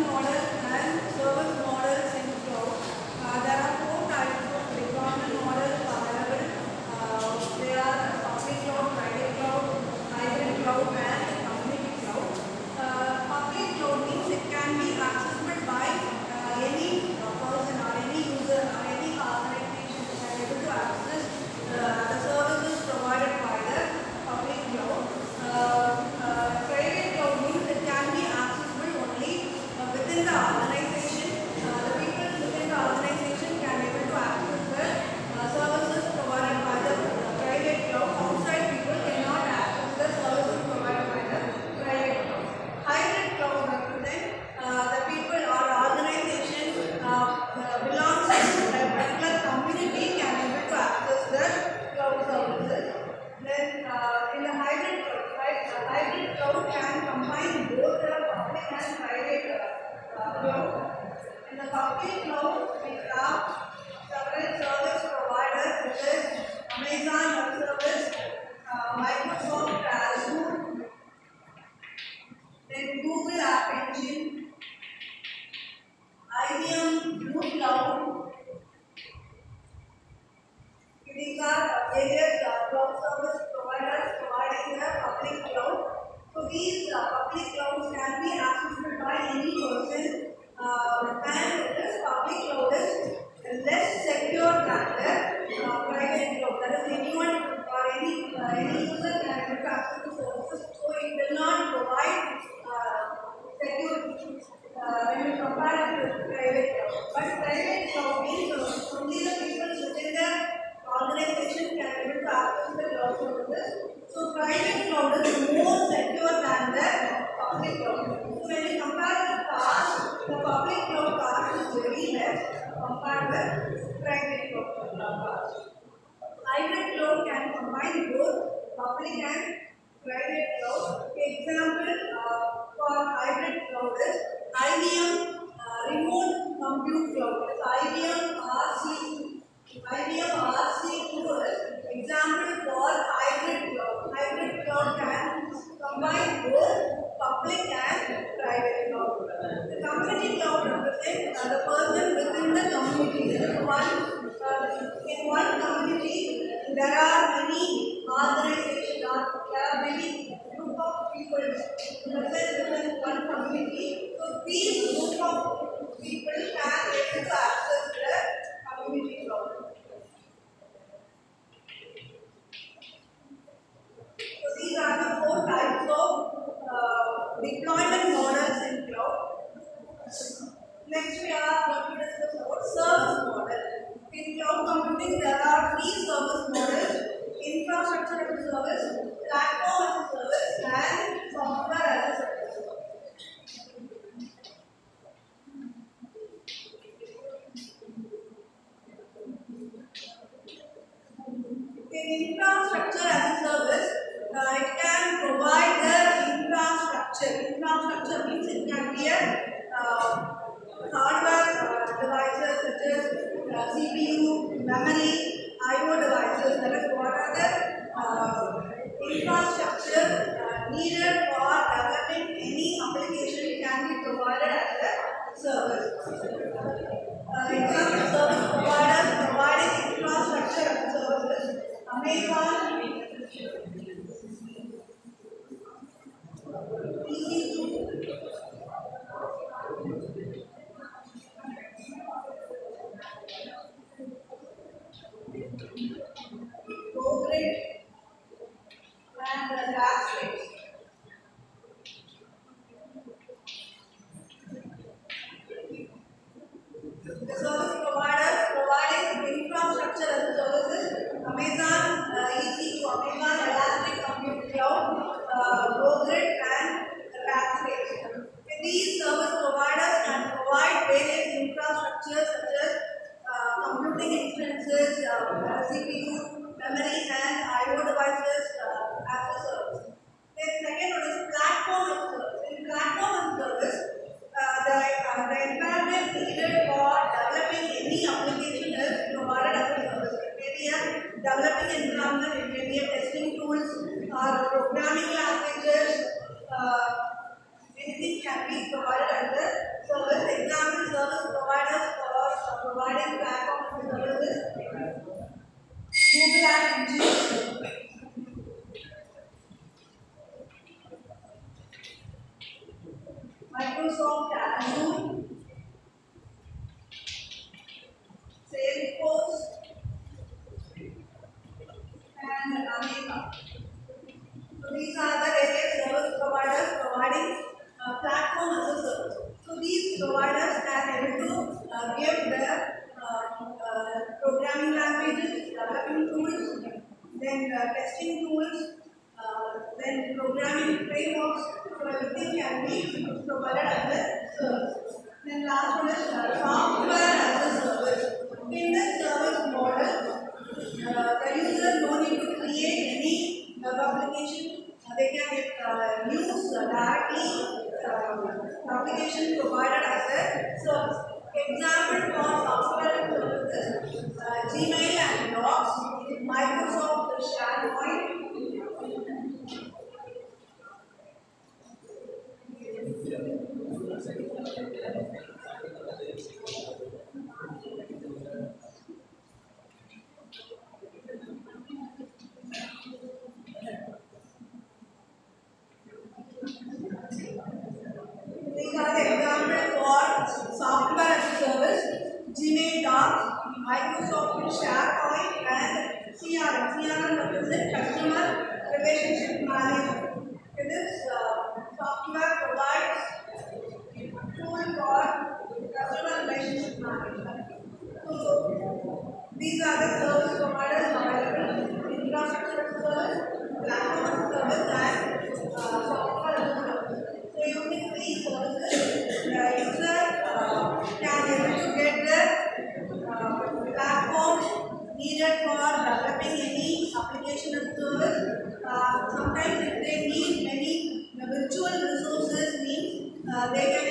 deployment model and service models in cloud. There are four types of deployment models available. They are public cloud, private cloud, hybrid cloud, and community cloud. Public cloud means it can be accessible by any person or any user or any organization who are able to access the services provided by the public cloud. Private cloud means it can be accessible only within the organization. The people within the organization can be able to access the services provided by the private cloud. Outside people cannot access the services provided by the private cloud. Hybrid cloud represents the people or organization belongs to a particular community can be able to access the cloud services. Then in the hybrid cloud can combine both the public and private cloud. In the public cloud, we have several service providers such as Amazon Web Service, Microsoft Azure, then Google App Engine, IBM Blue Cloud. These are various cloud service providers providing the public cloud. So these public clouds can be accessible by any person, and this public cloud is less secure than the private cloud. That is, anyone or any user can access the services. So it will not provide security when you compare it with private cloud. But private cloud means only the people within the organization can be able to access the cloud services. So private cloud is more secure than the public cloud. So when you compare the cost, the public cloud cost is very less compared with private cloud cost. Hybrid cloud can combine both public and private cloud. Example for hybrid cloud is IBM Remote Compute Cloud. IBM RC2 is example for hybrid cloud. Hybrid cloud can combine both public and private cloud. The community cloud represents the person within the community. In one community, there are many organizations or there are many group of people present within one community. So these group of people can able to access the community cloud. So these are the four types of deployment models in cloud. Next we are going to discuss about service model. In cloud computing there are three service models: infrastructure as a service, platform as a service, and software as a service. In infrastructure as a service, it can provide the infrastructure. Infrastructure means it can be a hardware devices such as CPU, memory, I/O devices. That is, what are the infrastructure needed for developing any application can be provided as a service. Example service providers providing infrastructure as a service: Amazon, EC2, GoGrid, and Rackspace. The service providers providing infrastructure as a service is Amazon EC2, Amazon Elastic Compute Cloud, GoGrid, and Rackspace. These service providers can provide various infrastructures such as computing instances, CPU, memory, and I/O devices as a service. Then second one is platform as a service. In platform as a service, the environment needed for developing any application is provided as a service. It may be a developing environment, it may be a testing tools or programming languages, anything can be provided as a service. So these are the various service providers providing platform as a service. So these providers are able to give the programming languages, developing tools, then testing tools, then programming frameworks. So everything can be provided as a service. Then last one is software as a service. In this service model, the user no need to create any web application. They can get use directly application provided as a service. Example for software services: Gmail and Docs, Microsoft SharePoint. These are the examples for software as a service: Gmail, Docs, Microsoft SharePoint, and CRM. CRM represents customer relationship management. This software provides tool for customer relationship management. So these are the service providers available: infrastructure service, platform service, and software service. So using these services, the user can able to get the platform needed for developing any application or service. Sometimes if they need many virtual resources, means they can